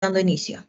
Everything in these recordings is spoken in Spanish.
dando inicio.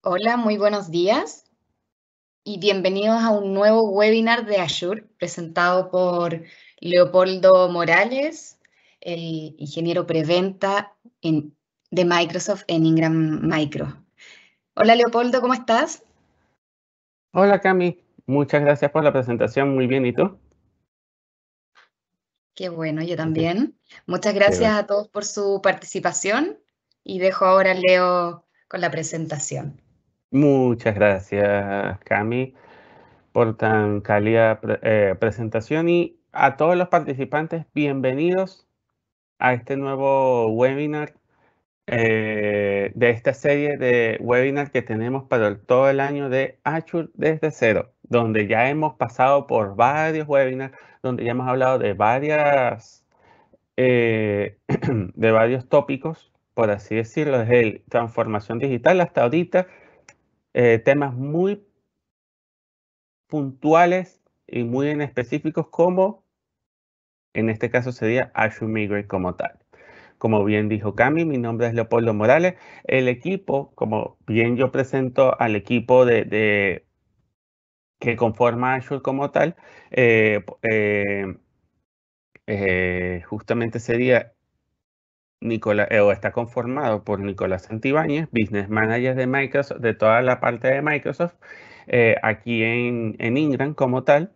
Hola, muy buenos días y bienvenidos a un nuevo webinar de Azure presentado por Leopoldo Morales, el ingeniero preventa de Microsoft en Ingram Micro. Hola Leopoldo, ¿cómo estás? Hola Cami, Muchas gracias por la presentación. Muy bien, ¿y tú? Qué bueno, yo Ok, también. Muchas chévere. gracias a todos por su participación y dejo ahora a Leo con la presentación. Muchas gracias, Cami, por tan cálida presentación y a todos los participantes, bienvenidos a este nuevo webinar de esta serie de webinars que tenemos para todo el año de Azure desde cero, donde ya hemos pasado por varios webinars, donde ya hemos hablado de de varios tópicos, por así decirlo, desde transformación digital hasta ahorita, temas muy puntuales y muy en específicos como en este caso sería Azure Migrate como tal. Como bien dijo Cami, mi nombre es Leopoldo Morales. El equipo, como bien yo presento al equipo que conforma Azure como tal, justamente sería o está conformado por Nicolás Santibáñez, Business Manager de Microsoft, de toda la parte de Microsoft, aquí en Ingram como tal.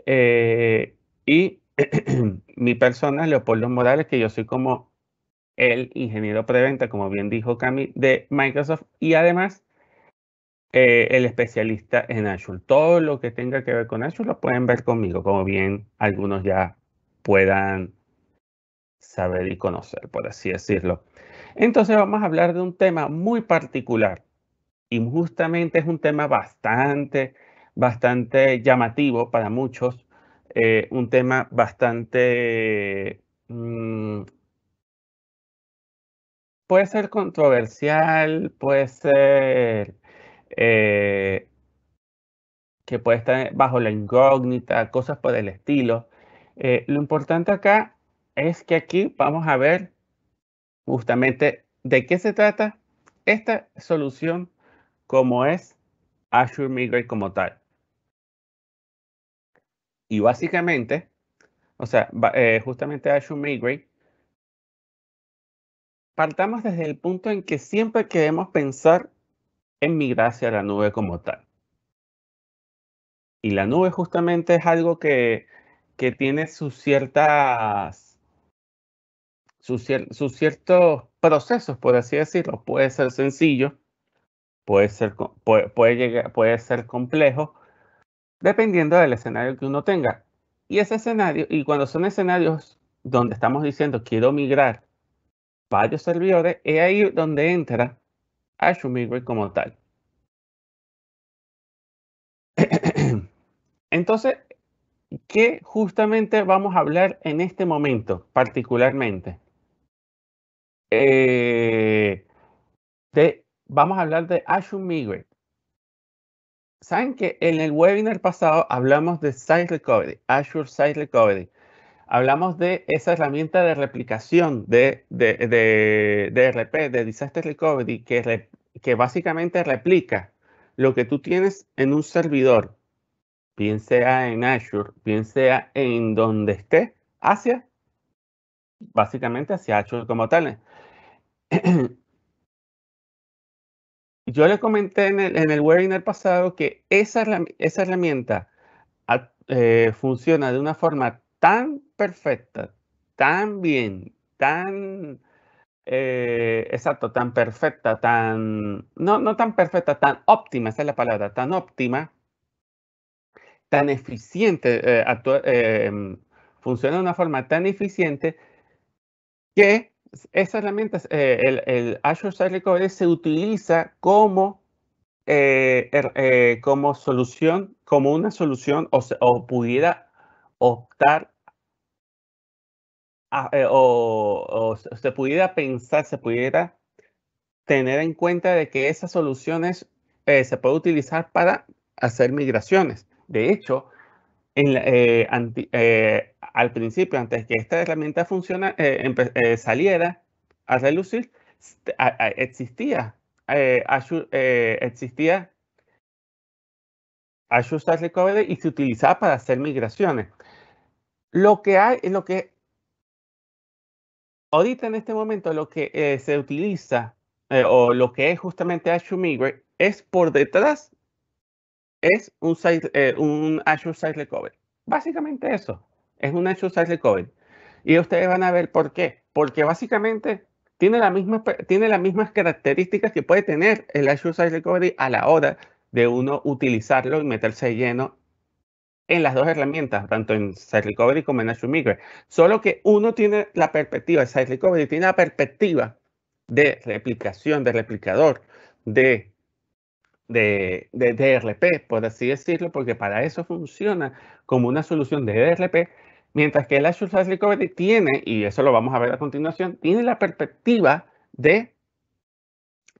Y mi persona, Leopoldo Morales, que yo soy como el ingeniero preventa, como bien dijo Cami, de Microsoft y además el especialista en Azure. Todo lo que tenga que ver con Azure lo pueden ver conmigo, como bien algunos ya puedan saber y conocer, por así decirlo. Entonces vamos a hablar de un tema muy particular y justamente es un tema bastante llamativo para muchos, un tema bastante, puede ser controversial, puede ser eh, que puede estar bajo la incógnita, cosas por el estilo. Lo importante acá es que aquí vamos a ver justamente de qué se trata esta solución como es Azure Migrate como tal. Y básicamente, o sea, justamente Azure Migrate, partamos desde el punto en que siempre queremos pensar en migrar hacia la nube como tal. Y la nube justamente es algo que tiene sus ciertos procesos, por así decirlo. Puede ser sencillo, puede ser complejo, dependiendo del escenario que uno tenga. Y ese escenario, y cuando son escenarios donde estamos diciendo quiero migrar varios servidores, es ahí donde entra Azure Migrate como tal. Entonces, ¿qué justamente vamos a hablar en este momento particularmente? Eh, Vamos a hablar de Azure Migrate. Saben que en el webinar pasado hablamos de Site Recovery, Azure Site Recovery. Hablamos de esa herramienta de replicación de DRP, de Disaster Recovery, que básicamente replica lo que tú tienes en un servidor, bien sea en Azure, bien sea en donde esté, básicamente hacia Azure como tal. Yo le comenté en el webinar pasado que esa herramienta funciona de una forma tan perfecta, tan bien, exacto, tan perfecta, no tan perfecta, tan óptima, esa es la palabra, tan óptima, tan eficiente, funciona de una forma tan eficiente que esa herramienta, el Azure Site Recovery se utiliza como solución, como una solución, o pudiera optar o se pudiera pensar, se pudiera tener en cuenta de que esas soluciones se puede utilizar para hacer migraciones. De hecho, al principio, antes que esta herramienta saliera a relucir, existía Azure Site Recovery y se utilizaba para hacer migraciones. Lo que ahorita en este momento lo que se utiliza o lo que es justamente Azure Migrate es por detrás es un Azure Site Recovery. Básicamente eso, es un Azure Site Recovery. Y ustedes van a ver por qué. Porque básicamente tiene las mismas características que puede tener el Azure Site Recovery a la hora de uno utilizarlo y meterse de lleno en las dos herramientas, tanto en Site Recovery como en Azure Migrate. Solo que uno tiene la perspectiva, el Site Recovery tiene la perspectiva de replicación, de replicador, de DRP, por así decirlo, porque para eso funciona como una solución de DRP, mientras que el Azure Site Recovery tiene, y eso lo vamos a ver a continuación, tiene la perspectiva de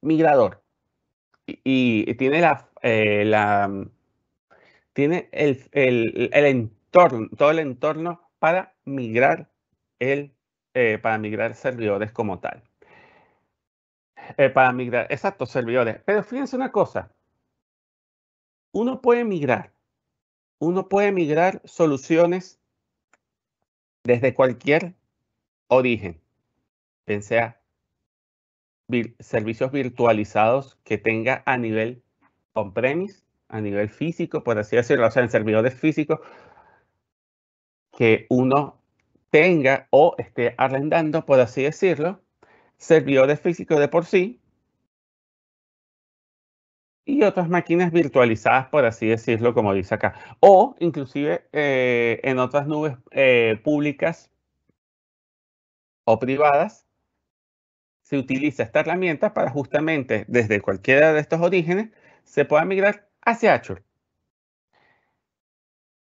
migrador y tiene tiene el entorno, todo el entorno para migrar servidores como tal. Para migrar, exacto, servidores. Pero fíjense una cosa, uno puede migrar soluciones desde cualquier origen, bien sea servicios virtualizados que tenga a nivel on-premise, a nivel físico, por así decirlo, o sea, en servidores físicos que uno tenga o esté arrendando, por así decirlo, servidores físicos de por sí y otras máquinas virtualizadas, por así decirlo, como dice acá. O inclusive en otras nubes públicas o privadas, se utiliza esta herramienta para justamente desde cualquiera de estos orígenes se pueda migrar hacia Azure.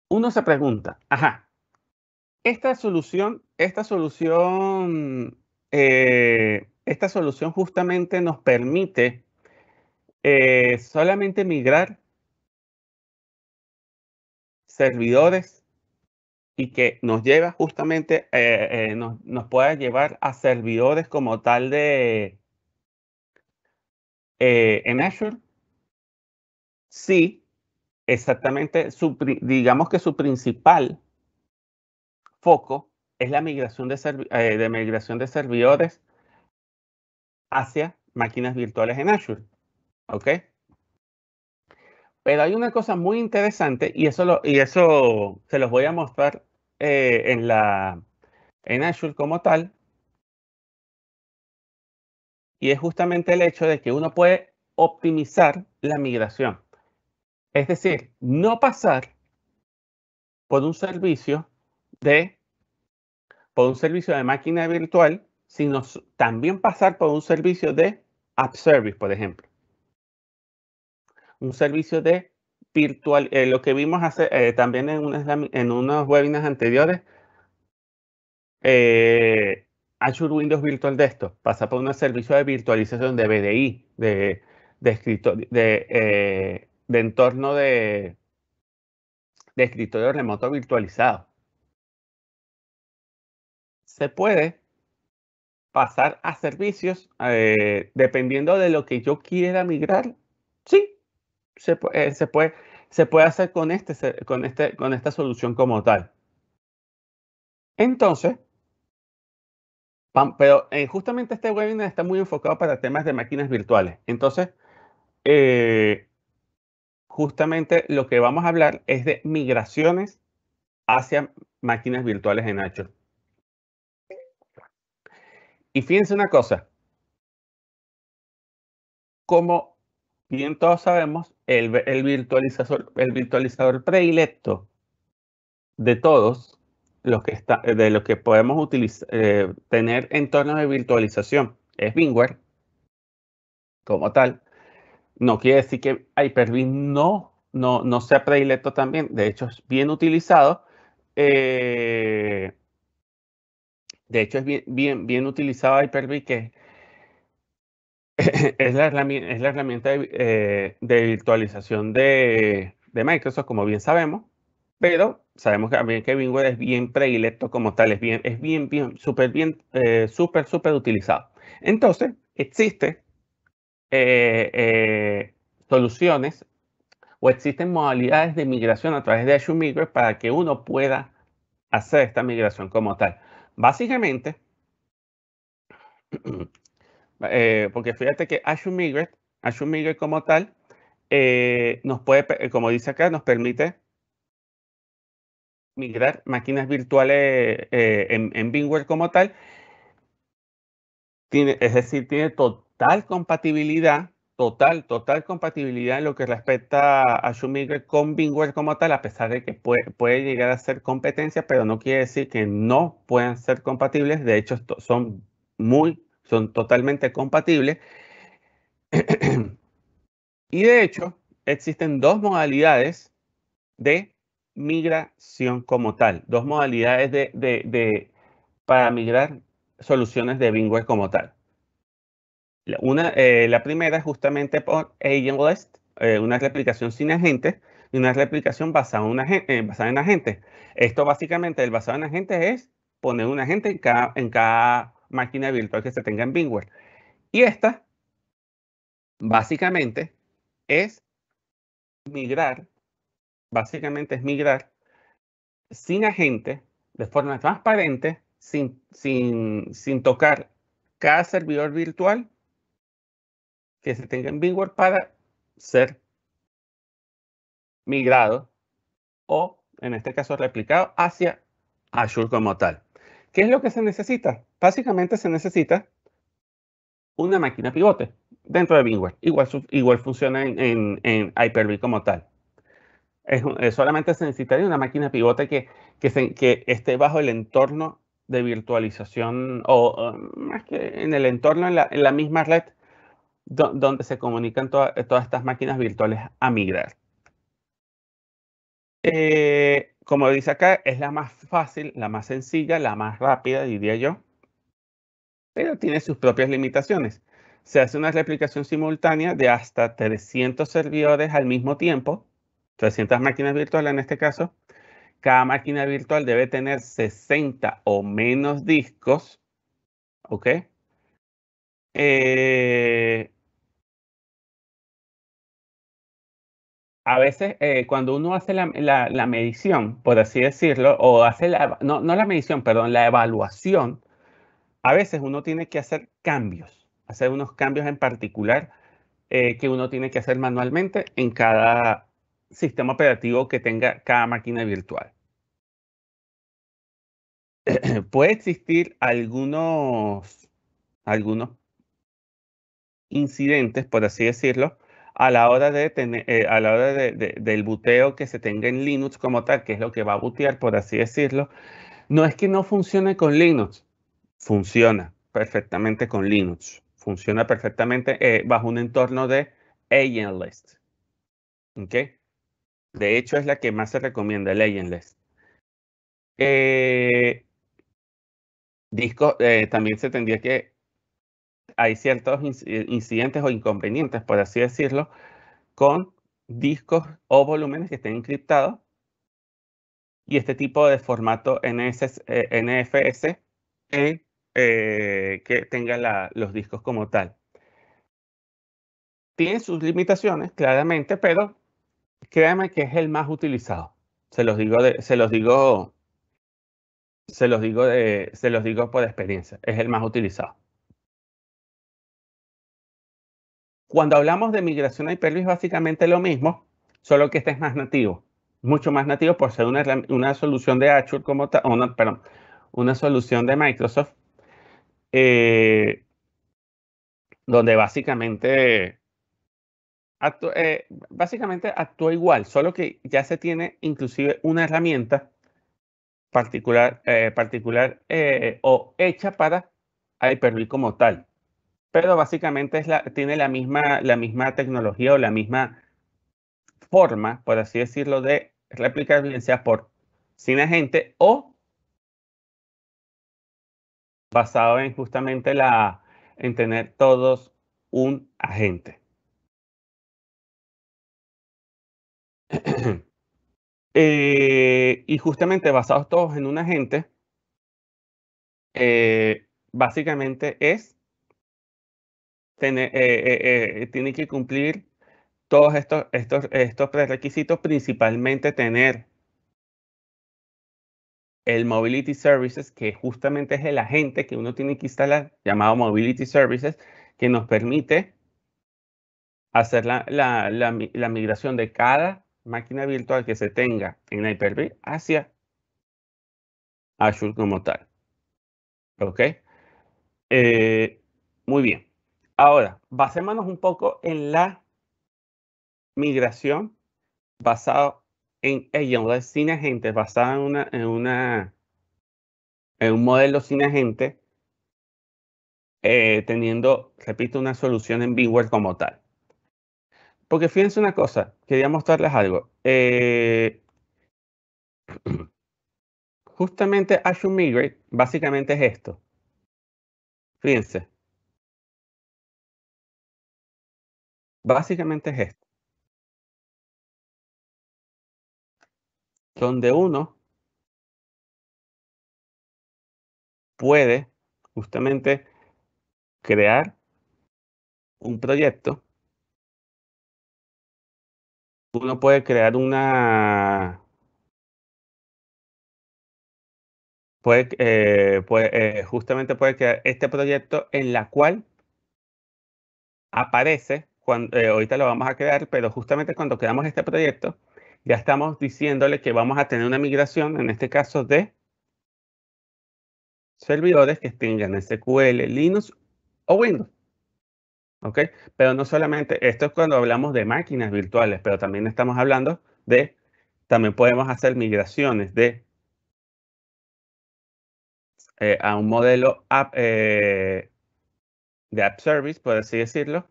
Uno se pregunta, ajá, esta solución justamente nos permite solamente migrar servidores y que nos lleva justamente, nos pueda llevar a servidores como tal en Azure. Sí, exactamente, digamos que su principal foco es la migración de servidores hacia máquinas virtuales en Azure, ¿ok? Pero hay una cosa muy interesante y eso se los voy a mostrar en Azure como tal, y es justamente el hecho de que uno puede optimizar la migración. Es decir, no pasar por un servicio de máquina virtual, sino también pasar por un servicio de App Service, por ejemplo. Un servicio de virtual, lo que vimos también en unos webinars anteriores, Azure Windows Virtual Desktop pasa por un servicio de virtualización de VDI, de entorno de escritorio remoto virtualizado. Se puede pasar a servicios dependiendo de lo que yo quiera migrar. Sí, se puede hacer con esta solución como tal. Entonces, pero justamente este webinar está muy enfocado para temas de máquinas virtuales. Entonces, justamente lo que vamos a hablar es de migraciones hacia máquinas virtuales en Azure. Y fíjense una cosa, como bien todos sabemos, el virtualizador predilecto de todos de los que podemos tener entornos de virtualización es VMware como tal. No quiere decir que Hyper-V no sea predilecto también. De hecho, es bien utilizado. De hecho, es bien utilizado Hyper-V, que es la herramienta de virtualización de Microsoft, como bien sabemos. Pero sabemos también que VMware es bien predilecto como tal. Súper utilizado. Entonces, existe soluciones o existen modalidades de migración a través de Azure Migrate para que uno pueda hacer esta migración como tal. Básicamente, porque fíjate que Azure Migrate como tal, nos puede, como dice acá, nos permite migrar máquinas virtuales en VMware como tal. Es decir, tiene total compatibilidad en lo que respecta a Azure Migrate con VMware como tal, a pesar de que puede llegar a ser competencia, pero no quiere decir que no puedan ser compatibles. De hecho, son totalmente compatibles. Y de hecho, existen dos modalidades de migración como tal, dos modalidades para migrar soluciones de VMware como tal. La primera es justamente por agentless, una replicación sin agentes y una replicación basada en agentes. Esto básicamente, el basado en agentes es poner un agente en cada máquina virtual que se tenga en VMware. Y esta, básicamente, es migrar, sin agente, de forma transparente, sin tocar cada servidor virtual que se tenga en VMware para ser migrado o, en este caso, replicado hacia Azure como tal. ¿Qué es lo que se necesita? Básicamente se necesita una máquina pivote dentro de VMware. Igual funciona en Hyper-V como tal. Solamente se necesitaría una máquina pivote que esté bajo el entorno de virtualización o más que en el entorno, en la misma red donde se comunican todas estas máquinas virtuales a migrar. Como dice acá, es la más fácil, la más sencilla, la más rápida, diría yo, pero tiene sus propias limitaciones. Se hace una replicación simultánea de hasta 300 servidores al mismo tiempo, 300 máquinas virtuales en este caso. Cada máquina virtual debe tener 60 o menos discos, ¿ok? A veces cuando uno hace la medición, por así decirlo, o hace no la medición, perdón, la evaluación, a veces uno tiene que hacer unos cambios en particular que uno tiene que hacer manualmente en cada sistema operativo que tenga cada máquina virtual. Puede existir algunos incidentes, por así decirlo, a la hora del buteo que se tenga en Linux como tal, que es lo que va a butear, por así decirlo. No es que no funcione con Linux, funciona perfectamente con Linux, funciona perfectamente bajo un entorno de agentless, ¿ok? De hecho, es la que más se recomienda, el agentless. También se tendría que, hay ciertos incidentes o inconvenientes, por así decirlo, con discos o volúmenes que estén encriptados y este tipo de formato NFS que tenga los discos como tal. Tiene sus limitaciones, claramente, pero créanme que es el más utilizado. Se los digo por experiencia, es el más utilizado. Cuando hablamos de migración a Hyper-V es básicamente lo mismo, solo que este es más nativo, mucho más nativo por ser una solución de Azure como tal, una solución de Microsoft, donde básicamente actúa igual, solo que ya se tiene inclusive una herramienta particular o hecha para Hyper-V como tal. Pero básicamente tiene la misma tecnología o la misma forma, por así decirlo, de replicar, bien sea sin agente o basado en justamente en tener todos un agente. Y justamente basados todos en un agente, básicamente tiene que cumplir todos estos prerequisitos, principalmente tener el Mobility Services, que justamente es el agente que uno tiene que instalar, llamado Mobility Services, que nos permite hacer la migración de cada máquina virtual que se tenga en Hyper-V hacia Azure como tal. ¿Ok? Muy bien. Ahora, basémonos un poco en la migración basado en agentless sin agentes, basada en un modelo sin agente, teniendo, repito, una solución en VMware como tal. Porque fíjense una cosa, quería mostrarles algo. Justamente Azure Migrate básicamente es esto. Fíjense. Básicamente es esto. Donde uno puede justamente crear un proyecto. Uno puede crear justamente puede crear este proyecto en la cual aparece, ahorita lo vamos a crear, pero justamente cuando creamos este proyecto, ya estamos diciéndole que vamos a tener una migración, en este caso de servidores que tengan SQL, Linux o Windows. ¿Ok? Pero no solamente, esto es cuando hablamos de máquinas virtuales, pero también estamos hablando también podemos hacer migraciones a un modelo de App Service, por así decirlo,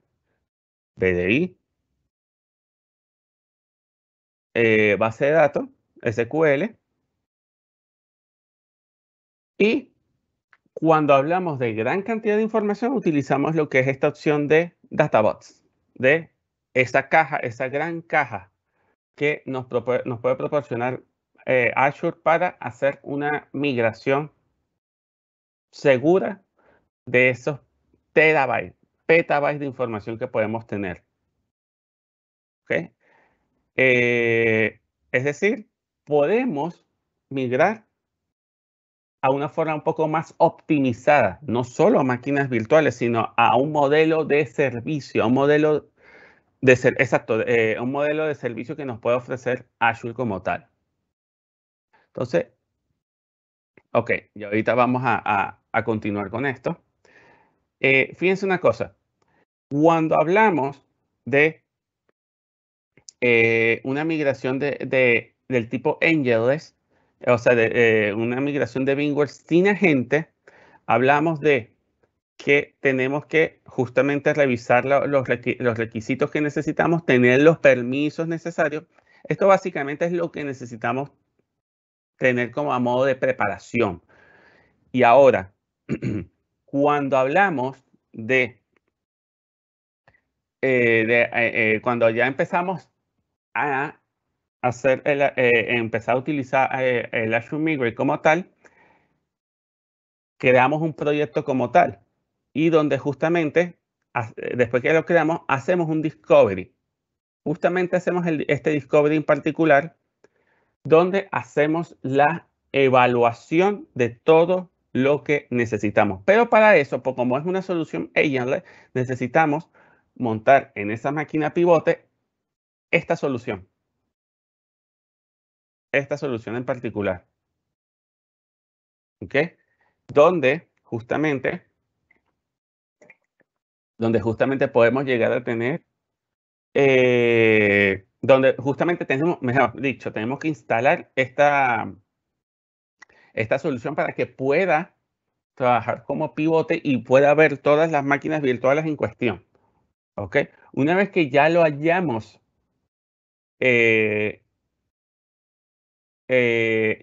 BDI, base de datos, SQL, y cuando hablamos de gran cantidad de información, utilizamos lo que es esta opción de DataBots, de esa caja, esa gran caja que nos puede proporcionar Azure para hacer una migración segura de esos terabytes, petabytes de información que podemos tener. ¿Ok? Es decir, podemos migrar a una forma un poco más optimizada, no solo a máquinas virtuales, sino a un modelo de servicio, a un modelo un modelo de servicio que nos puede ofrecer Azure como tal. Entonces, ok, y ahorita vamos a continuar con esto. Fíjense una cosa, cuando hablamos de una migración del tipo Angeles, o sea, una migración de VMware sin agente, hablamos de que tenemos que justamente revisar los requisitos que necesitamos, tener los permisos necesarios. Esto básicamente es lo que necesitamos tener como a modo de preparación. Y ahora, cuando hablamos cuando ya empezamos a empezar a utilizar el Azure Migrate como tal, creamos un proyecto como tal y donde justamente después que lo creamos hacemos un discovery. Justamente hacemos este discovery en particular donde hacemos la evaluación de todo lo que necesitamos. Pero para eso, pues como es una solución agentless, necesitamos montar en esa máquina pivote esta solución en particular. ¿Ok? Donde justamente podemos llegar a tener, donde justamente tenemos, mejor dicho, tenemos que instalar esta solución para que pueda trabajar como pivote y pueda ver todas las máquinas virtuales en cuestión. ¿Ok? Una vez que ya lo hayamos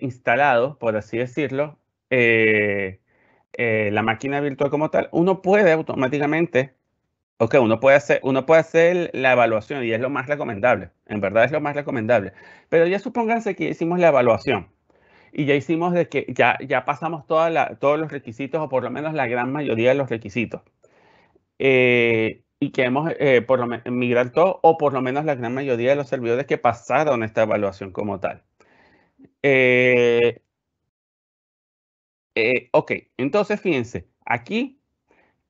instalado, por así decirlo, la máquina virtual como tal, uno puede automáticamente, uno puede hacer la evaluación y es lo más recomendable. En verdad es lo más recomendable. Pero ya supónganse que hicimos la evaluación y ya hicimos de que ya pasamos todos los requisitos o por lo menos la gran mayoría de los requisitos. Y queremos migrar todo o por lo menos la gran mayoría de los servidores que pasaron esta evaluación como tal. Ok, entonces fíjense, aquí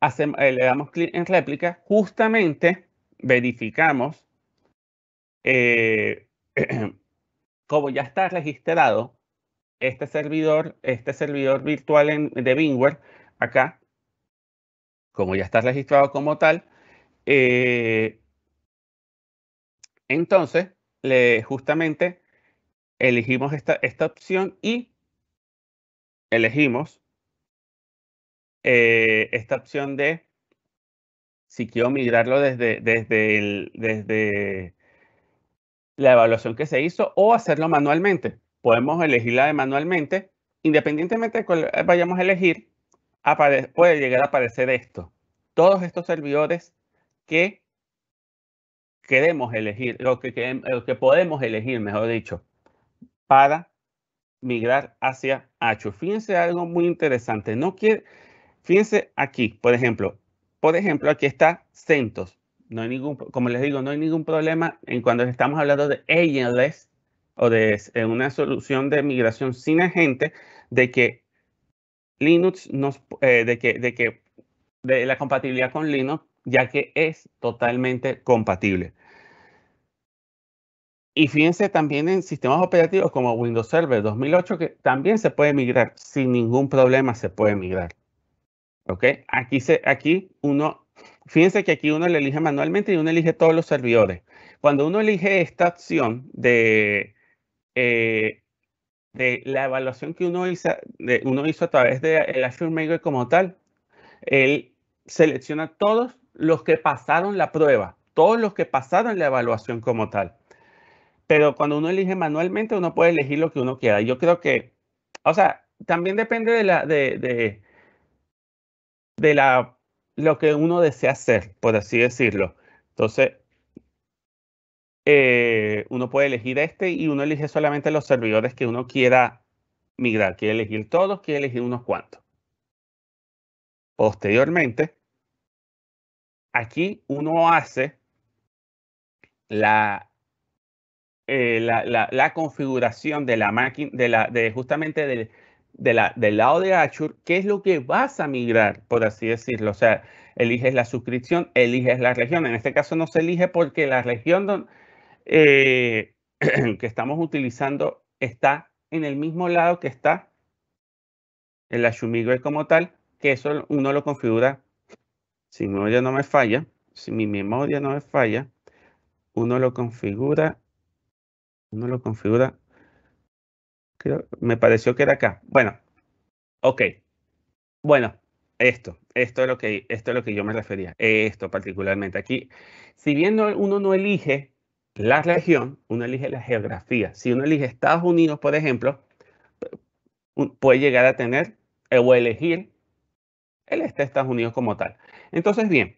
le damos clic en réplica justamente verificamos como ya está registrado este servidor virtual de VMware acá, como ya está registrado como tal, entonces justamente elegimos esta opción y elegimos esta opción de si quiero migrarlo desde la evaluación que se hizo o hacerlo manualmente. Podemos elegirla de manualmente. Independientemente de cuál vayamos a elegir, puede llegar a aparecer esto. Todos estos servidores que queremos elegir, lo que podemos elegir, mejor dicho, para migrar hacia Azure. Fíjense algo muy interesante. Fíjense aquí, por ejemplo, aquí está CentOS. No hay como les digo, no hay ningún problema en cuando estamos hablando de agentless o de una solución de migración sin agente, de que Linux de la compatibilidad con Linux, ya que es totalmente compatible. Y fíjense también en sistemas operativos como Windows Server 2008, que también se puede migrar sin ningún problema, se puede migrar. ¿Ok? Fíjense que aquí uno le elige manualmente y uno elige todos los servidores. Cuando uno elige esta opción de la evaluación que uno hizo a través de el Azure Migrate como tal, él selecciona todos los que pasaron la prueba, todos los que pasaron la evaluación como tal. Pero cuando uno elige manualmente, uno puede elegir lo que uno quiera. Yo creo que, o sea, también depende de lo que uno desea hacer, por así decirlo. Entonces, uno puede elegir y uno elige solamente los servidores que uno quiera migrar. Quiere elegir todos, quiere elegir unos cuantos. Posteriormente, aquí uno hace la configuración de la máquina, justamente del lado de Azure, qué es lo que vas a migrar, por así decirlo. O sea, eliges la suscripción, eliges la región. En este caso no se elige porque la región que estamos utilizando está en el mismo lado que está el Azure Migrate como tal, que eso uno lo configura, si mi memoria no me falla, uno lo configura, me pareció que era acá. Bueno, ok. Bueno, esto es lo que yo me refería. Esto particularmente aquí. Si bien uno no elige la región, uno elige la geografía. Si uno elige Estados Unidos, por ejemplo, puede llegar a tener o elegir el este de Estados Unidos como tal. Entonces, bien,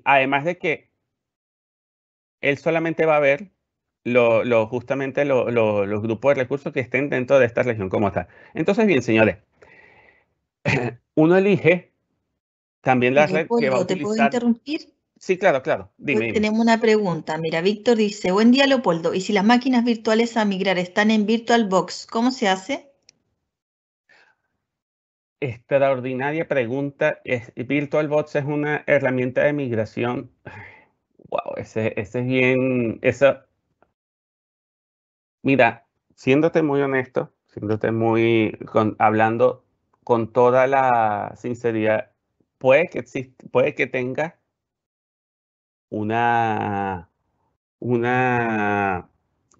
además de que él solamente va a ver justamente los grupos de recursos que estén dentro de esta región como tal. Entonces, bien, señores, uno elige también la red que va a Leopoldo, ¿te puedo utilizar. interrumpir? Sí, claro. Dime. Tenemos una pregunta. Mira, Víctor dice, buen día, Leopoldo. ¿Y si las máquinas virtuales a migrar están en VirtualBox, cómo se hace? Extraordinaria pregunta. VirtualBox es una herramienta de migración. Wow, ese es bien. Mira, siéndote muy honesto, hablando con toda la sinceridad, puede que tenga una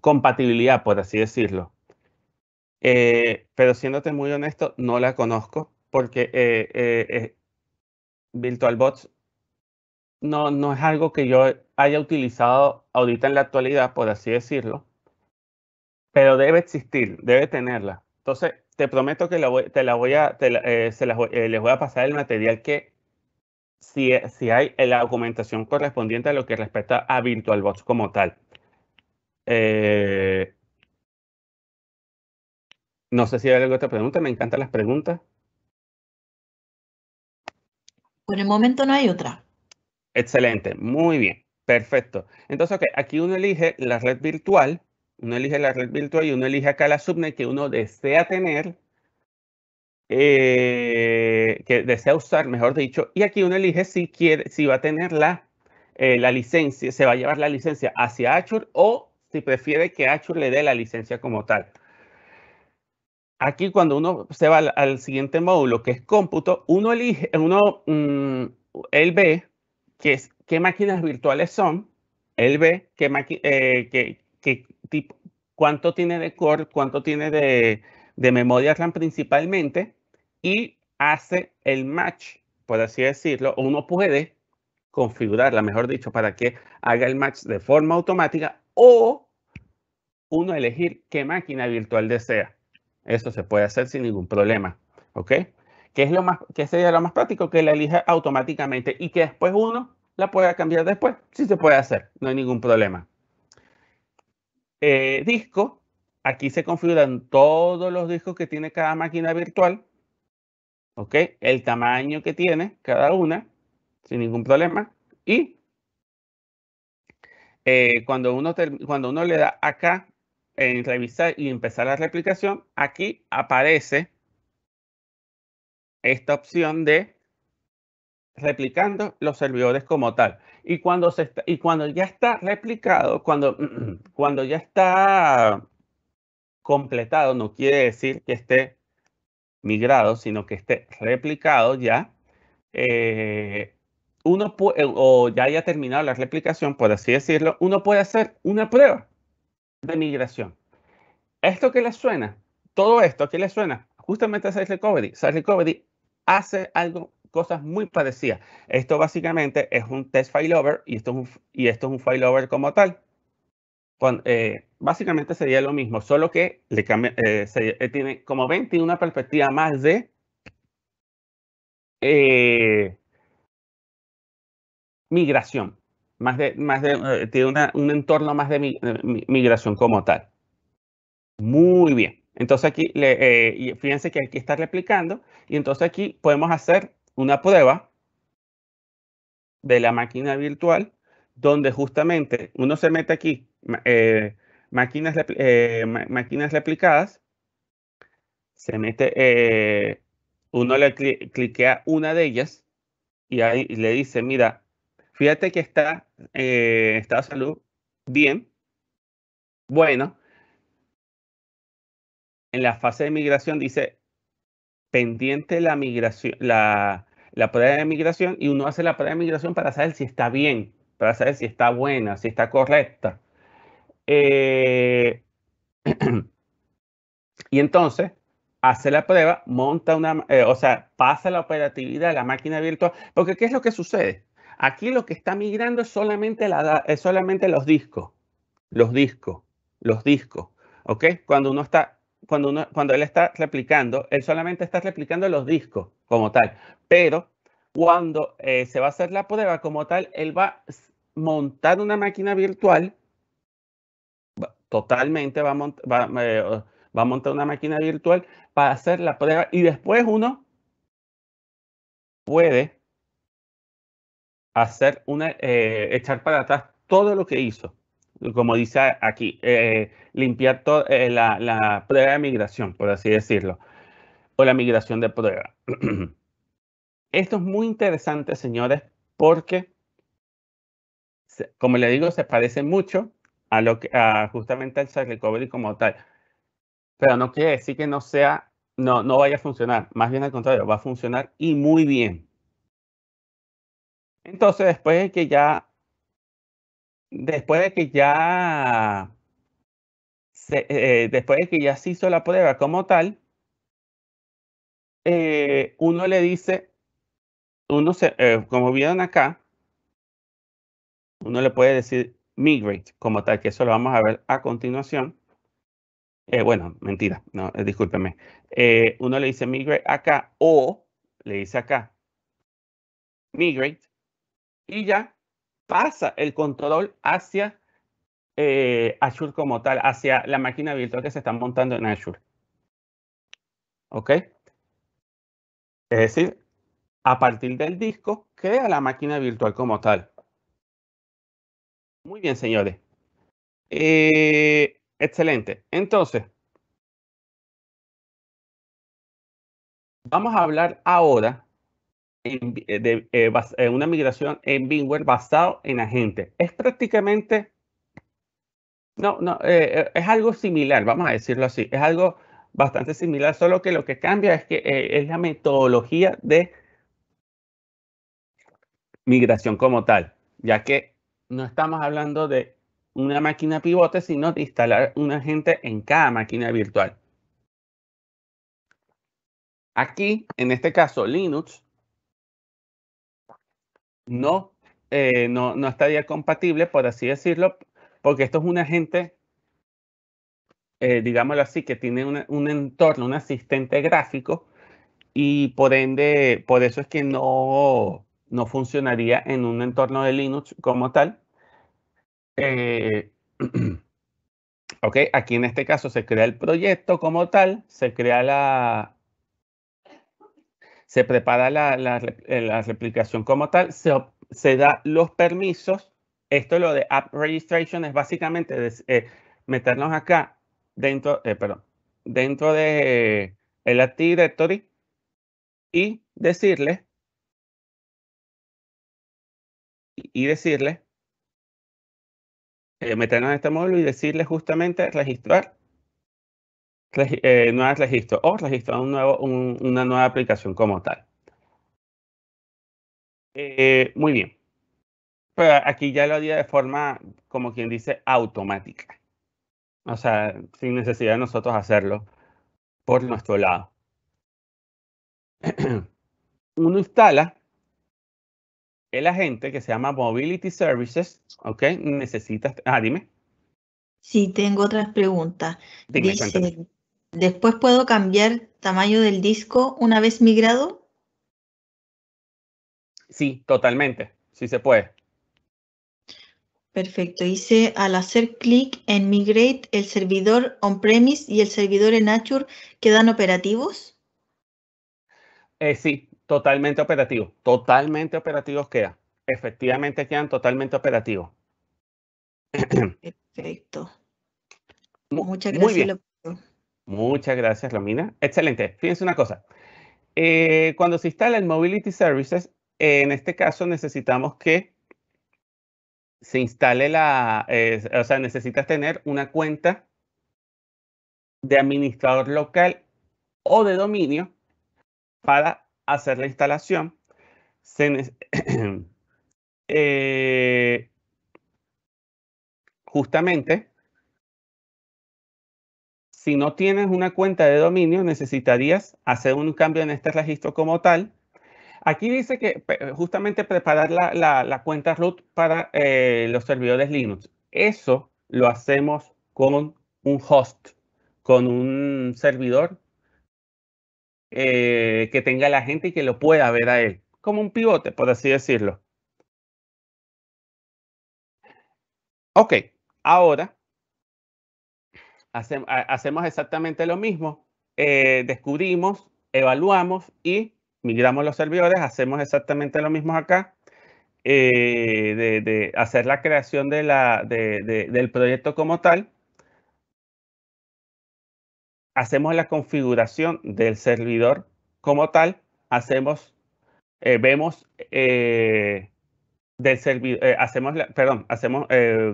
compatibilidad, por así decirlo. Pero siéndote muy honesto, no la conozco porque VirtualBox no es algo que yo haya utilizado ahorita en la actualidad, por así decirlo, pero debe existir, debe tenerla. Entonces, te prometo que les voy a pasar el material que si hay la documentación correspondiente a lo que respecta a VirtualBox como tal. No sé si hay alguna otra pregunta, me encantan las preguntas. Por el momento no hay otra. Excelente, muy bien, perfecto. Entonces, okay, aquí uno elige la red virtual, y uno elige acá la subnet que uno desea tener que desea usar, mejor dicho, y aquí uno elige si quiere, si va a tener la licencia, se va a llevar la licencia hacia Azure o si prefiere que Azure le dé la licencia como tal. Aquí cuando uno se va al siguiente módulo, que es cómputo, uno elige, él ve qué máquinas virtuales son, él ve qué tipo, cuánto tiene de core, cuánto tiene de memoria RAM principalmente, y hace el match, por así decirlo, o uno puede configurarla, mejor dicho, para que haga el match de forma automática, o uno elegir qué máquina virtual desea. Eso se puede hacer sin ningún problema, ¿ok? ¿Qué sería lo más práctico? Que la elija automáticamente y que después uno la pueda cambiar después. Sí se puede hacer, no hay ningún problema. Disco, aquí se configuran todos los discos que tiene cada máquina virtual, ¿ok? El tamaño que tiene cada una, sin ningún problema. Y cuando uno le da acá en revisar y empezar la replicación, aquí aparece esta opción de replicando los servidores como tal. Y cuando ya está replicado, cuando ya está completado, no quiere decir que esté migrado, sino que esté replicado ya, uno puede, o ya haya terminado la replicación, por así decirlo, uno puede hacer una prueba de migración. ¿Esto qué le suena? Todo esto, ¿qué le suena? Justamente a Site Recovery. Site Recovery hace cosas muy parecidas. Esto básicamente es un test failover y esto es un failover como tal. Básicamente sería lo mismo, solo que le cambia, tiene, como ven, tiene una perspectiva más de migración, tiene un entorno más de migración como tal. Muy bien. Entonces aquí, y fíjense que aquí está replicando y entonces aquí podemos hacer una prueba de la máquina virtual donde justamente uno se mete aquí, máquinas replicadas, se mete, uno le cliquea una de ellas y ahí le dice, mira, fíjate que está estado de salud bien, bueno, en la fase de migración dice pendiente la migración, la prueba de migración, y uno hace la prueba de migración para saber si está bien, para saber si está buena, si está correcta. Y entonces hace la prueba, monta o sea, pasa la operatividad a la máquina virtual, porque ¿qué es lo que sucede? Aquí lo que está migrando es solamente, los discos, los discos, ¿ok? Cuando él está replicando, él solamente está replicando los discos como tal, pero cuando se va a hacer la prueba como tal, él va a montar una máquina virtual, totalmente va a montar una máquina virtual para hacer la prueba y después uno puede hacer echar para atrás todo lo que hizo. Como dice aquí, limpiar la prueba de migración, por así decirlo, o la migración de prueba. Esto es muy interesante, señores, porque, como le digo, se parece mucho a justamente al Site Recovery como tal. Pero no quiere decir que no vaya a funcionar. Más bien al contrario, va a funcionar y muy bien. Entonces, después de que ya se hizo la prueba como tal, uno le dice, como vieron acá, uno le puede decir migrate como tal, que eso lo vamos a ver a continuación. Bueno, mentira, no, discúlpeme. Uno le dice migrate acá o le dice acá migrate y ya pasa el control hacia Azure como tal, hacia la máquina virtual que se está montando en Azure. ¿Ok? Es decir, a partir del disco, crea la máquina virtual como tal. Muy bien, señores. Excelente. Entonces, Vamos a hablar ahora de una migración en VMware basado en agente. Es prácticamente, es algo similar, vamos a decirlo así. Es algo bastante similar, solo que lo que cambia es que es la metodología de migración como tal, ya que no estamos hablando de una máquina pivote, sino de instalar un agente en cada máquina virtual. Aquí, en este caso, Linux no estaría compatible, por así decirlo, porque esto es un agente, digámoslo así, que tiene un entorno, un asistente gráfico, y por ende, por eso es que no funcionaría en un entorno de Linux como tal. Ok, aquí en este caso se crea el proyecto como tal, se prepara la replicación como tal, se da los permisos. Esto lo de App Registration es básicamente meternos acá dentro de el Active Directory y decirle meternos en este módulo y decirle justamente registrar nuevo registro o registrar una nueva aplicación como tal. Muy bien. Pero aquí ya lo haría de forma, como quien dice, automática. O sea, sin necesidad de nosotros hacerlo por nuestro lado. Uno instala el agente que se llama Mobility Services, ¿ok? Necesitas... dime. Sí, tengo otras preguntas. Dime, Dice, cuéntame. ¿después puedo cambiar tamaño del disco una vez migrado? Sí, totalmente. Sí se puede. Perfecto. Dice, al hacer clic en Migrate, ¿el servidor on-premise y el servidor en Azure quedan operativos? Sí, totalmente operativo. Totalmente operativos quedan. Efectivamente quedan totalmente operativos. Perfecto. Muchas Muy gracias, bien. Leopoldo. Muchas gracias, Romina. Excelente. Fíjense una cosa. Cuando se instala el Mobility Services, en este caso necesitamos que se instale o sea, necesitas tener una cuenta de administrador local o de dominio para hacer la instalación. Justamente, si no tienes una cuenta de dominio, necesitarías hacer un cambio en este registro como tal. Aquí dice que justamente preparar la cuenta root para los servidores Linux. Eso lo hacemos con un host, con un servidor que tenga la gente y que lo pueda ver a él, como un pivote, por así decirlo. Ok, ahora hacemos exactamente lo mismo. Descubrimos, evaluamos y migramos los servidores. Hacemos exactamente lo mismo acá. De hacer la creación del proyecto como tal. Hacemos la configuración del servidor como tal. Vemos del servidor,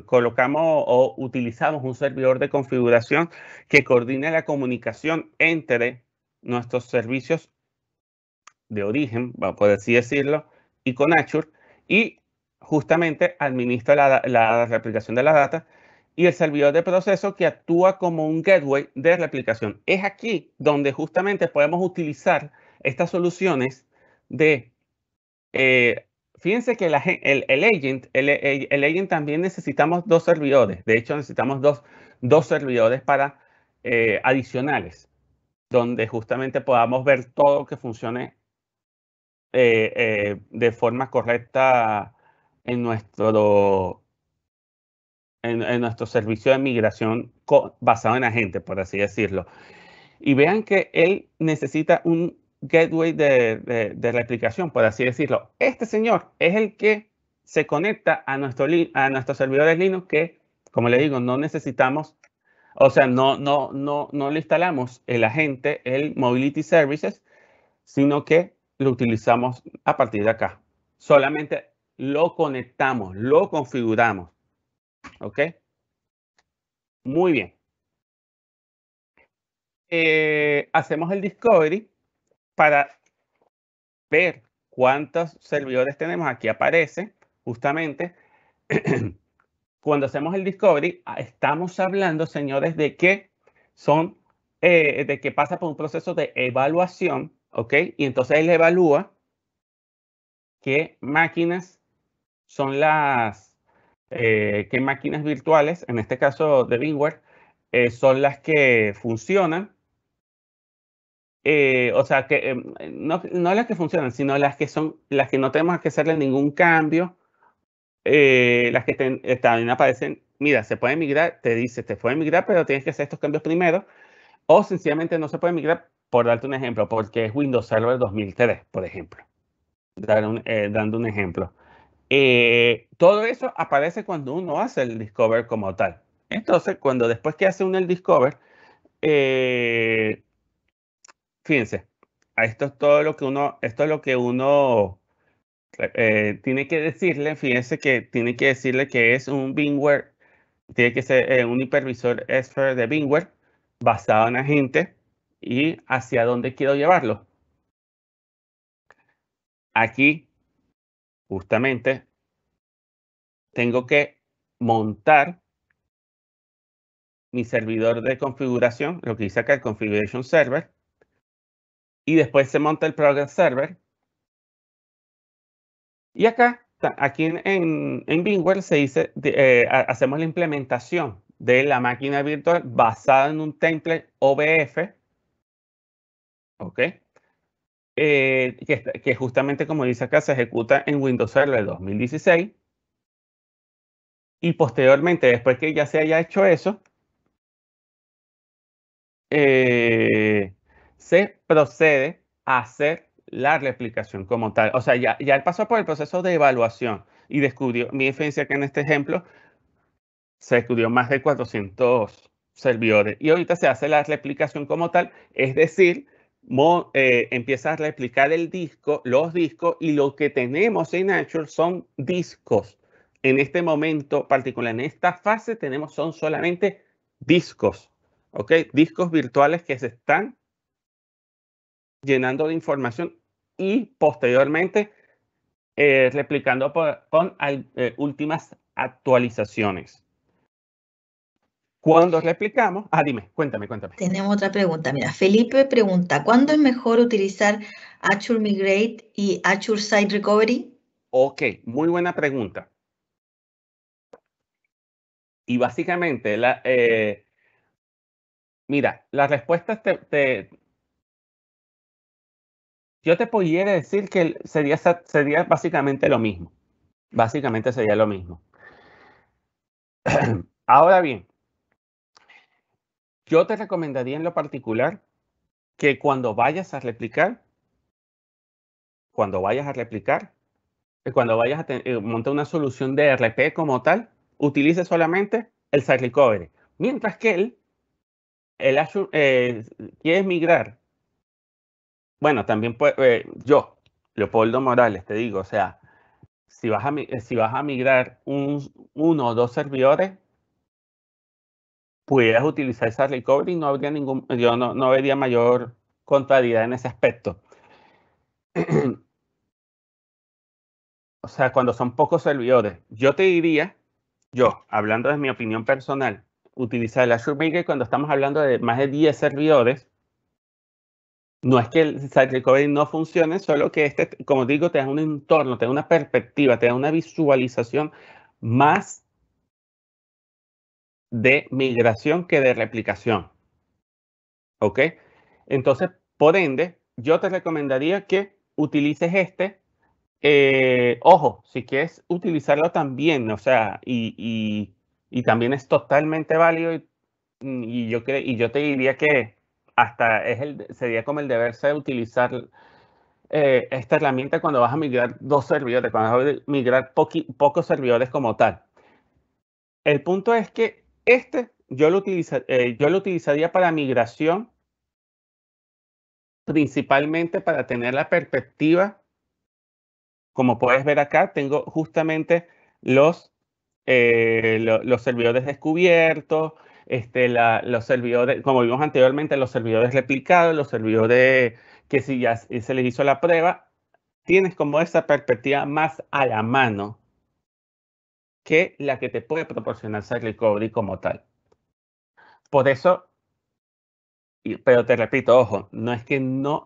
colocamos o utilizamos un servidor de configuración que coordine la comunicación entre nuestros servicios de origen, por así decirlo, y con Azure, y justamente administra la replicación de la data y el servidor de proceso que actúa como un gateway de replicación. Es aquí donde justamente podemos utilizar estas soluciones de... fíjense que el agent también necesitamos dos servidores. De hecho, necesitamos dos servidores para adicionales, donde justamente podamos ver todo que funcione de forma correcta en nuestro servicio de migración basado en agente, por así decirlo. Y vean que él necesita un gateway de replicación, por así decirlo. Este señor es el que se conecta a nuestros servidores Linux que, como le digo, no necesitamos, o sea, no le instalamos el agente, el Mobility Services, sino que lo utilizamos a partir de acá. Solamente lo conectamos, lo configuramos. ¿Ok? Muy bien. Hacemos el discovery para ver cuántos servidores tenemos. Aquí aparece justamente. Cuando hacemos el discovery, estamos hablando, señores, de que son, de que pasa por un proceso de evaluación, ¿ok? Y entonces él evalúa qué máquinas son qué máquinas virtuales, en este caso de VMware, son las que funcionan. O sea, que no las que funcionan, sino las que no tenemos que hacerle ningún cambio. Las que también aparecen, mira, se puede migrar, te dice, te puede migrar, pero tienes que hacer estos cambios primero. O sencillamente no se puede migrar, por darte un ejemplo, porque es Windows Server 2003, por ejemplo. Dando un ejemplo. Todo eso aparece cuando uno hace el discover como tal. Entonces, después que hace uno el discover, fíjense, esto es todo lo que uno tiene que decirle, fíjense que tiene que decirle que es un VMware, tiene que ser un hipervisor Sphere de VMware basado en agente y hacia dónde quiero llevarlo. Aquí, justamente, tengo que montar mi servidor de configuración, lo que dice acá el Configuration Server, y después se monta el Progress Server. Y acá, aquí en VMware se dice, hacemos la implementación de la máquina virtual basada en un template OVF, ¿ok? Que justamente, como dice acá, se ejecuta en Windows Server 2016. Y posteriormente, después que ya se haya hecho eso, se procede a hacer la replicación como tal. O sea, ya él pasó por el proceso de evaluación y descubrió, mi diferencia que en este ejemplo, se descubrió más de 400 servidores. Y ahorita se hace la replicación como tal, es decir, empieza a replicar los discos, y lo que tenemos en Azure son discos. En este momento particular, en esta fase, son solamente discos, ¿ok? Discos virtuales que se están llenando de información y posteriormente replicando con últimas actualizaciones. Cuando replicamos, dime, cuéntame. Tenemos otra pregunta. Mira, Felipe pregunta, ¿cuándo es mejor utilizar Azure Migrate y Azure Site Recovery? Ok, muy buena pregunta. Y básicamente, mira, la respuesta yo te pudiera decir que sería básicamente lo mismo. Básicamente sería lo mismo. Ahora bien, yo te recomendaría en lo particular que cuando vayas a replicar, cuando vayas a montar una solución de RP como tal, utilice solamente el Site Recovery. Mientras que el Azure, quieres migrar. Bueno, también yo, Leopoldo Morales, te digo, o sea, si vas a migrar uno o dos servidores, pudieras utilizar esa recovery, yo no vería mayor contrariedad en ese aspecto. O sea, cuando son pocos servidores, yo te diría, hablando de mi opinión personal, utilizar el Azure Migrate cuando estamos hablando de más de 10 servidores. No es que el Site Recovery no funcione, solo que como digo, te da un entorno, te da una perspectiva, te da una visualización más de migración que de replicación. ¿Ok? Entonces, por ende, yo te recomendaría que utilices ojo, si quieres utilizarlo también, o sea, y también es totalmente válido, y yo te diría que hasta sería como el deber ser utilizar esta herramienta cuando vas a migrar dos servidores, cuando vas a migrar pocos servidores como tal. El punto es que yo lo utilizaría para migración principalmente para tener la perspectiva. Como puedes ver acá, tengo justamente los servidores descubiertos, los servidores, como vimos anteriormente, los servidores replicados, los servidores que si ya se les hizo la prueba, tienes como esa perspectiva más a la mano que la que te puede proporcionar Site Recovery como tal. Por eso, pero te repito, ojo, no es que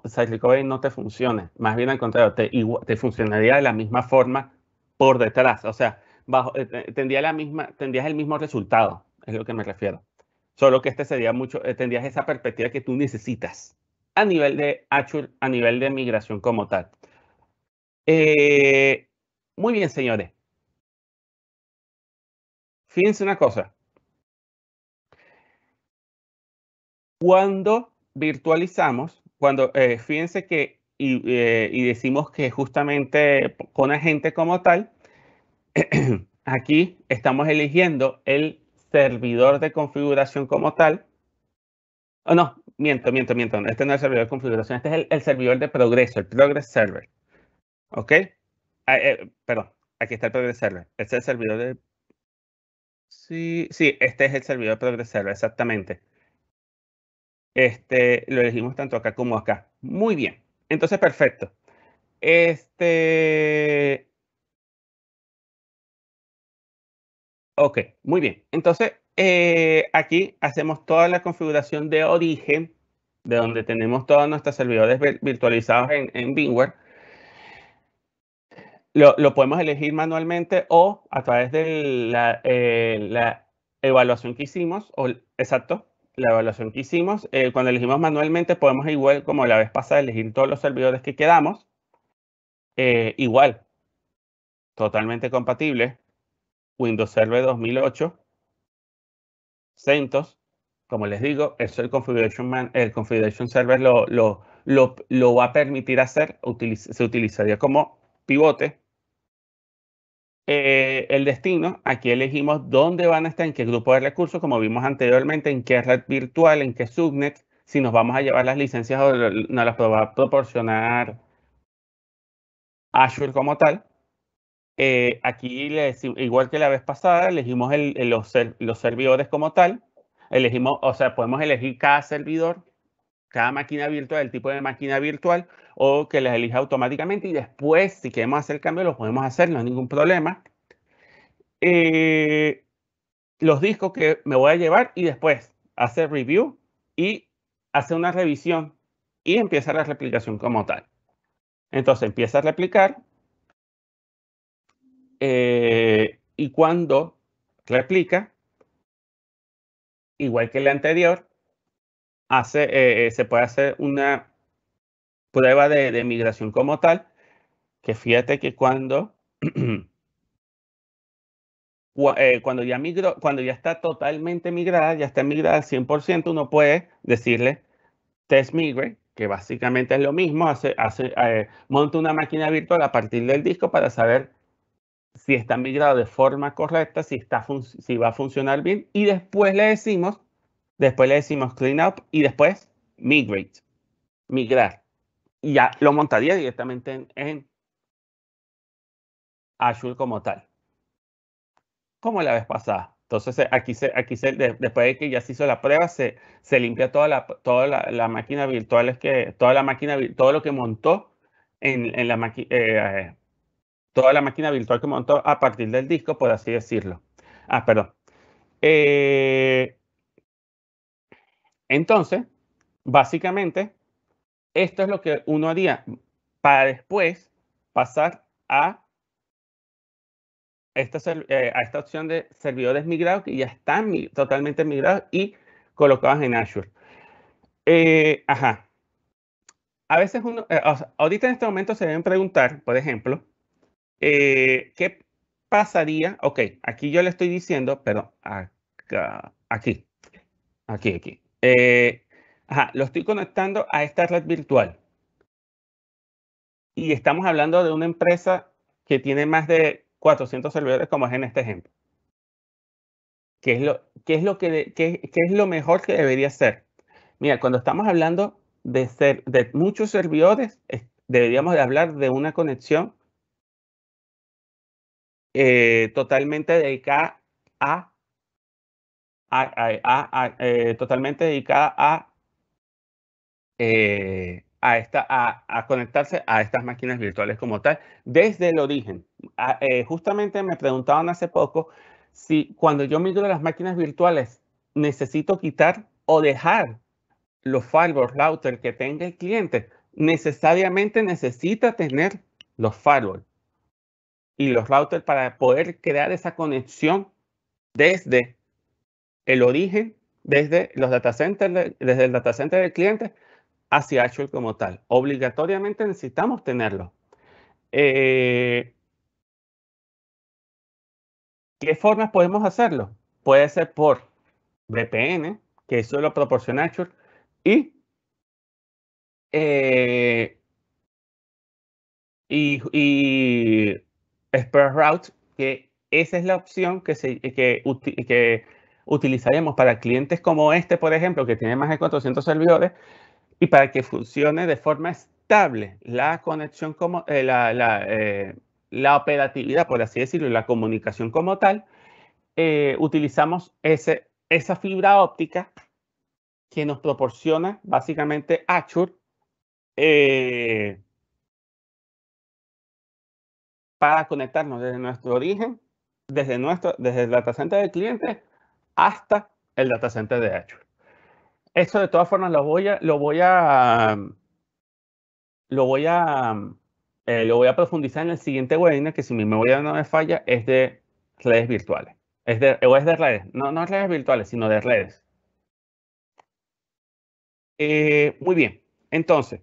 Site Recovery no te funcione, más bien al contrario, te funcionaría de la misma forma por detrás, o sea, tendrías el mismo resultado, es lo que me refiero. Solo que sería tendrías esa perspectiva que tú necesitas a nivel de Azure, a nivel de migración como tal. Muy bien, señores. Fíjense una cosa. Cuando virtualizamos, fíjense que y decimos que justamente con agente como tal, aquí estamos eligiendo el servidor de configuración como tal. Oh, no, miento. Este no es el servidor de configuración, este es el servidor de progreso, el Progress Server. ¿Ok? Perdón, aquí está el Progress Server. Este es el servidor de... Sí, este es el servidor de Progress Server, exactamente. Lo elegimos tanto acá como acá. Muy bien. Entonces, perfecto. Ok, muy bien. Entonces, aquí hacemos toda la configuración de origen, de donde tenemos todos nuestros servidores virtualizados en VMware. Lo podemos elegir manualmente o a través de la evaluación que hicimos, exacto, la evaluación que hicimos. Cuando elegimos manualmente, podemos igual como la vez pasada elegir todos los servidores que quedamos. Igual, totalmente compatible. Windows Server 2008, CentOS, como les digo, eso el Configuration Server lo va a permitir hacer, se utilizaría como pivote. El destino, aquí elegimos dónde van a estar, en qué grupo de recursos, como vimos anteriormente, en qué red virtual, en qué subnet, si nos vamos a llevar las licencias o nos las va a proporcionar Azure como tal. Aquí, igual que la vez pasada, elegimos los servidores como tal. O sea, podemos elegir cada servidor, cada máquina virtual, el tipo de máquina virtual, o que las elija automáticamente. Y después, si queremos hacer el cambio, lo podemos hacer, no hay ningún problema. Los discos que me voy a llevar y después hacer review y hacer una revisión y empieza la replicación como tal. Entonces empieza a replicar. Y cuando replica, igual que el anterior, se puede hacer una prueba de migración como tal, que fíjate que cuando ya está totalmente migrada, ya está migrada al 100%, uno puede decirle test migrate, que básicamente es lo mismo, monta una máquina virtual a partir del disco para saber si está migrado de forma correcta, si va a funcionar bien, y después le decimos clean up y después migrate, migrar. Y ya lo montaría directamente en Azure como tal, como la vez pasada. Entonces después de que ya se hizo la prueba, se limpia toda la máquina virtual, todo lo que montó en la máquina, toda la máquina virtual que montó a partir del disco, por así decirlo. Perdón. Entonces, básicamente, esto es lo que uno haría para después pasar a esta opción de servidores migrados que ya están totalmente migrados y colocados en Azure. A veces ahorita en este momento se deben preguntar, por ejemplo, ¿qué pasaría? Ok, aquí yo le estoy diciendo, pero aquí. Lo estoy conectando a esta red virtual. Y estamos hablando de una empresa que tiene más de 400 servidores, como es en este ejemplo. ¿Qué es lo mejor que debería ser? Mira, cuando estamos hablando de muchos servidores, deberíamos de hablar de una conexión totalmente dedicada a conectarse a estas máquinas virtuales como tal desde el origen. Justamente me preguntaban hace poco si cuando yo migro las máquinas virtuales necesito quitar o dejar los firewall router que tenga el cliente. Necesariamente necesita tener los firewall y los routers para poder crear esa conexión desde el origen, desde los data centers, desde el data center del cliente hacia Azure como tal. Obligatoriamente necesitamos tenerlo. ¿Qué formas podemos hacerlo? Puede ser por VPN, que eso lo proporciona Azure, y Express Route, que esa es la opción que utilizaríamos para clientes como este, por ejemplo, que tiene más de 400 servidores, y para que funcione de forma estable la conexión, como la operatividad, por así decirlo, la comunicación como tal, utilizamos esa fibra óptica que nos proporciona básicamente Azure para conectarnos desde nuestro origen, desde el data center del cliente hasta el data center de Azure. Eso de todas formas lo voy a profundizar en el siguiente webinar, que si mi memoria no me falla es de redes virtuales. Es de redes, no redes virtuales, sino de redes. Muy bien, entonces,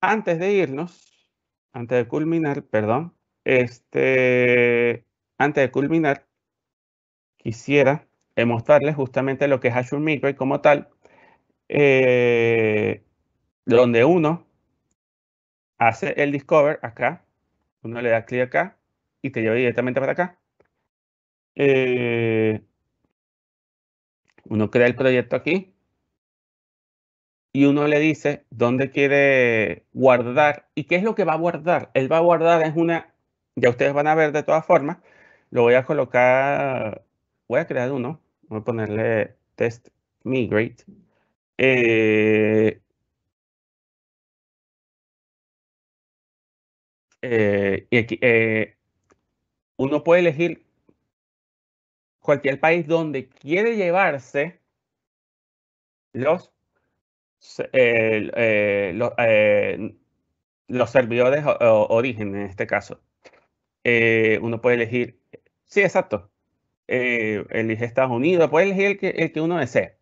antes de culminar, perdón, antes de culminar, quisiera mostrarles justamente lo que es Azure Migrate como tal, donde uno hace el Discover acá, uno le da clic acá y te lleva directamente para acá. Uno crea el proyecto aquí y uno le dice dónde quiere guardar y qué es lo que va a guardar. Él va a guardar ya ustedes van a ver de todas formas, lo voy a colocar, voy a crear uno, voy a ponerle test migrate. Y aquí, uno puede elegir cualquier país donde quiere llevarse los servidores origen en este caso. Uno puede elegir, sí, exacto, elige Estados Unidos, puede elegir el que uno desee.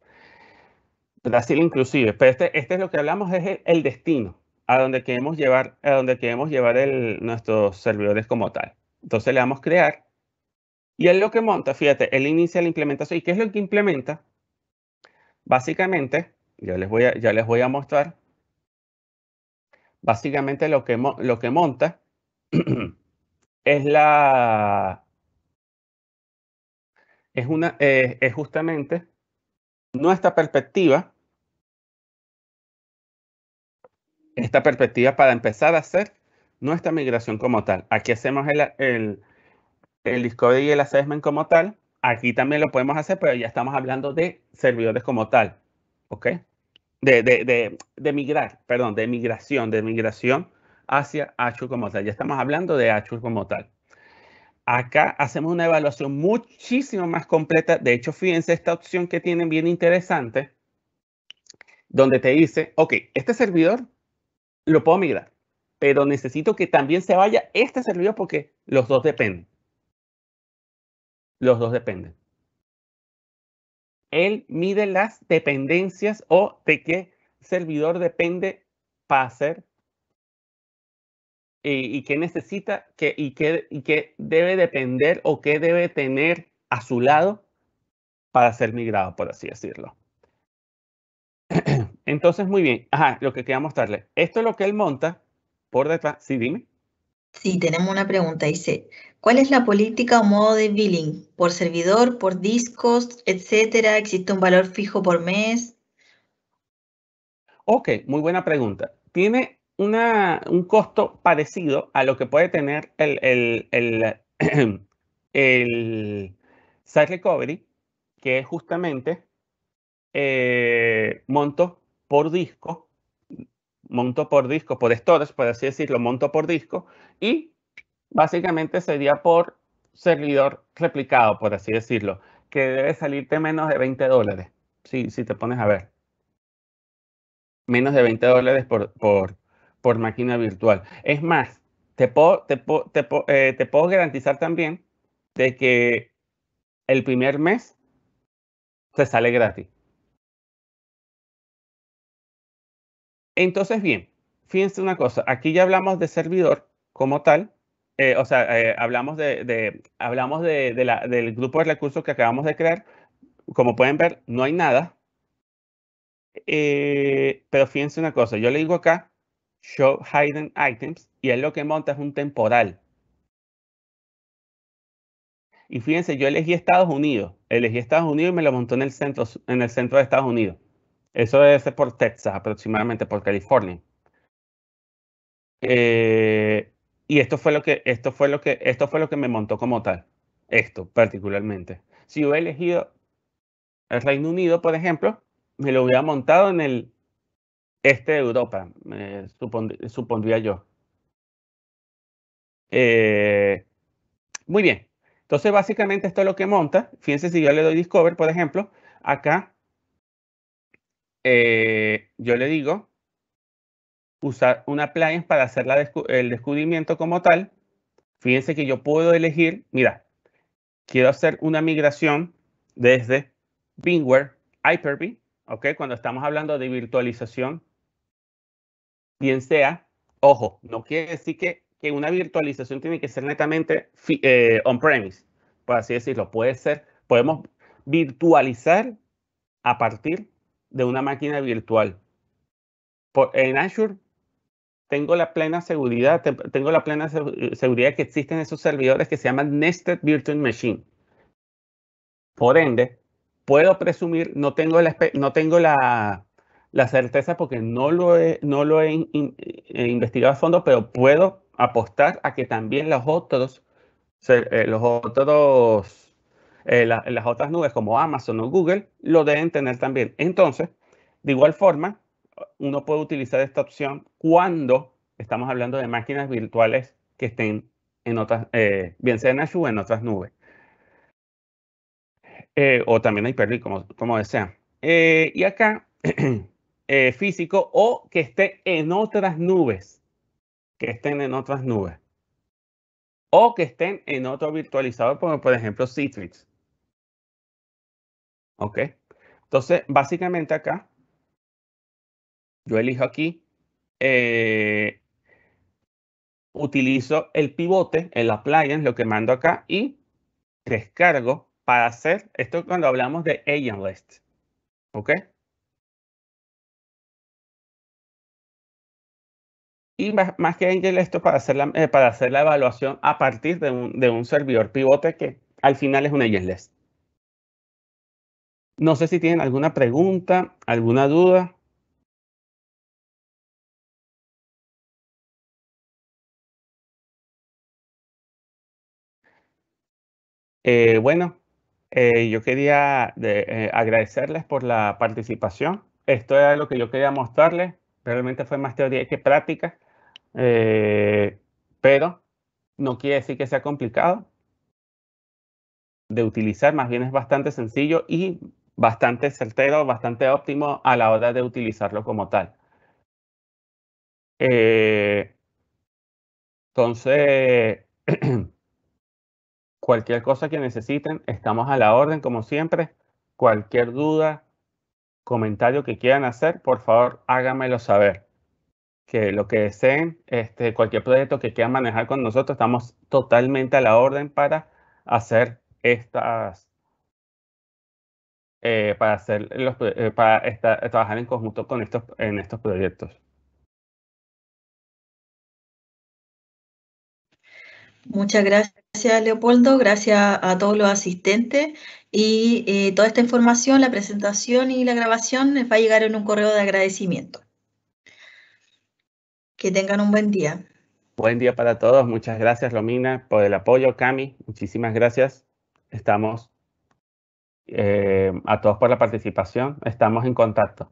Brasil inclusive, pero este es lo que hablamos, es el destino, a donde queremos llevar, nuestros servidores como tal. Entonces le damos crear y él lo que monta, fíjate, él inicia la implementación. ¿Y qué es lo que implementa? Básicamente, ya les voy a mostrar. Básicamente lo que monta es justamente nuestra perspectiva. Esta perspectiva para empezar a hacer nuestra migración como tal. Aquí hacemos el discovery y el assessment como tal. Aquí también lo podemos hacer, pero ya estamos hablando de servidores como tal. ¿Ok? De migración hacia Azure como tal. Ya estamos hablando de Azure como tal. Acá hacemos una evaluación muchísimo más completa. De hecho, fíjense esta opción que tienen bien interesante, donde te dice, ok, este servidor lo puedo migrar, pero necesito que también se vaya este servidor porque los dos dependen. Los dos dependen. Él mide las dependencias o de qué servidor depende para hacer y qué necesita y qué debe depender o qué debe tener a su lado para ser migrado, por así decirlo. Entonces, muy bien. Ajá, lo que quería mostrarle. Esto es lo que él monta por detrás. Sí, dime. Sí, tenemos una pregunta. Dice, ¿cuál es la política o modo de billing? ¿Por servidor, por discos, etcétera? ¿Existe un valor fijo por mes? Ok, muy buena pregunta. Tiene un costo parecido a lo que puede tener el Site Recovery, que es justamente monto por disco, por storage, por así decirlo, monto por disco, y básicamente sería por servidor replicado, por así decirlo, que debe salirte menos de $20, si te pones a ver. Menos de $20 por máquina virtual. Es más, te puedo garantizar también de que el primer mes te sale gratis. Entonces, bien, fíjense una cosa, aquí ya hablamos de servidor como tal, hablamos del grupo de recursos que acabamos de crear. Como pueden ver, no hay nada, pero fíjense una cosa, yo le digo acá, Show Hidden Items, y él lo que monta es un temporal. Y fíjense, yo elegí Estados Unidos y me lo montó en el centro de Estados Unidos. Eso debe ser por Texas, aproximadamente, por California. Y esto fue lo que me montó como tal. Esto, particularmente. Si hubiera elegido el Reino Unido, por ejemplo, me lo hubiera montado en el este de Europa, supondría yo. Muy bien. Entonces, básicamente, esto es lo que monta. Fíjense, si yo le doy Discover, por ejemplo, acá yo le digo usar una appliance para hacer el descubrimiento como tal. Fíjense que yo puedo elegir, mira, quiero hacer una migración desde VMware Hyper-V, ¿ok? Cuando estamos hablando de virtualización, bien sea, ojo, no quiere decir que una virtualización tiene que ser netamente on-premise, por así decirlo. Podemos virtualizar a partir de una máquina virtual. En Azure tengo la plena seguridad, seguridad que existen esos servidores que se llaman Nested Virtual Machine. Por ende, puedo presumir, no tengo la certeza porque no lo he investigado a fondo, pero puedo apostar a que también las otras nubes como Amazon o Google lo deben tener también. Entonces, de igual forma, uno puede utilizar esta opción cuando estamos hablando de máquinas virtuales que estén en otras, bien sea en Azure o en otras nubes. O también Hyper-V, como desean. Y acá, físico o que esté en otras nubes. Que estén en otras nubes. O que estén en otro virtualizador, como por ejemplo Citrix. ¿Ok? Entonces, básicamente acá, yo elijo aquí, utilizo el pivote, el appliance, lo que mando acá, y descargo para hacer, esto cuando hablamos de agent list. ¿Ok? Y más que Angel, esto para hacer la evaluación a partir de un servidor pivote que al final es un agentless. No sé si tienen alguna pregunta, alguna duda. Bueno, yo quería agradecerles por la participación. Esto era lo que yo quería mostrarles. Realmente fue más teoría que práctica, pero no quiere decir que sea complicado de utilizar, más bien es bastante sencillo y bastante certero, bastante óptimo a la hora de utilizarlo como tal. Entonces, cualquier cosa que necesiten, estamos a la orden como siempre. Cualquier duda, comentario que quieran hacer, por favor, háganmelo saber. Que lo que deseen, cualquier proyecto que quieran manejar con nosotros, estamos totalmente a la orden para hacer trabajar en conjunto con en estos proyectos. Muchas gracias, Leopoldo. Gracias a todos los asistentes. Y toda esta información, la presentación y la grabación les va a llegar en un correo de agradecimiento. Que tengan un buen día. Buen día para todos. Muchas gracias, Romina, por el apoyo. Cami, muchísimas gracias. Estamos a todos por la participación. Estamos en contacto.